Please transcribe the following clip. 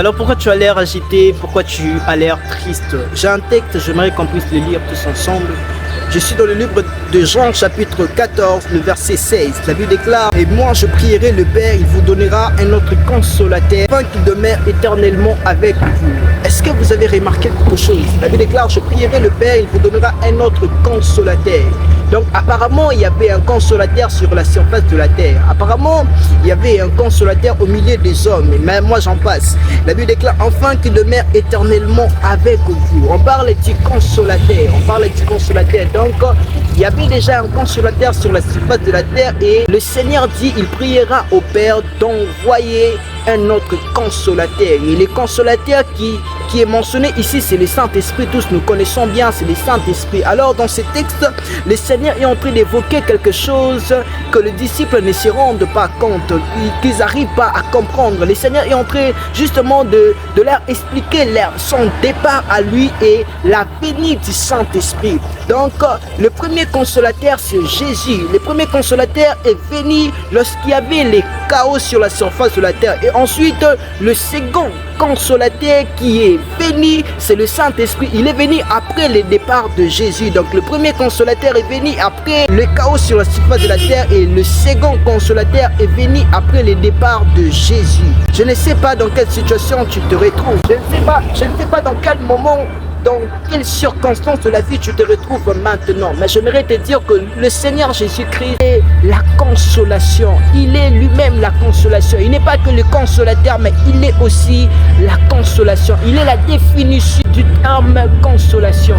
Alors pourquoi tu as l'air agité? Pourquoi tu as l'air triste? J'ai un texte, j'aimerais qu'on puisse le lire tous ensemble. Je suis dans le livre de Jean chapitre 14, le verset 16. La Bible déclare: et moi je prierai le Père, il vous donnera un autre consolateur, afin qu'il demeure éternellement avec vous. Est-ce que vous avez remarqué quelque chose? La Bible déclare: je prierai le Père, il vous donnera un autre consolateur. Donc apparemment il y avait un consolateur sur la surface de la terre. Apparemment il y avait un consolateur au milieu des hommes. Et même moi j'en passe. La Bible déclare enfin qu'il demeure éternellement avec vous. On parle du consolateur. On parle du consolateur. Donc il y avait déjà un consolateur sur la surface de la terre. Et le Seigneur dit, il priera au Père d'envoyer un autre consolateur. Et le consolateur qui est mentionné ici, c'est le Saint-Esprit. Tous nous connaissons bien, c'est le Saint-Esprit. Alors dans ce texte, le Seigneur est en train d'évoquer quelque chose que les disciples ne se rendent pas compte, qu'ils n'arrivent pas à comprendre. Le Seigneur est en train justement de leur expliquer son départ à lui et la venue du Saint-Esprit. Donc le premier consolateur, c'est Jésus. Le premier consolateur est venu lorsqu'il y avait les chaos sur la surface de la terre. Et ensuite, le second consolateur qui est venu, c'est le Saint-Esprit. Il est venu après le départ de Jésus. Donc le premier consolateur est venu après le chaos sur la surface de la terre et le second consolateur est venu après le départ de Jésus. Je ne sais pas dans quelle situation tu te retrouves. Je ne sais pas dans quel moment, dans quelles circonstances de la vie tu te retrouves maintenant. Mais j'aimerais te dire que le Seigneur Jésus-Christ est la consolation. Il est lui-même la consolation. Il n'est pas que le consolateur, mais il est aussi la consolation. Il est la définition du terme consolation.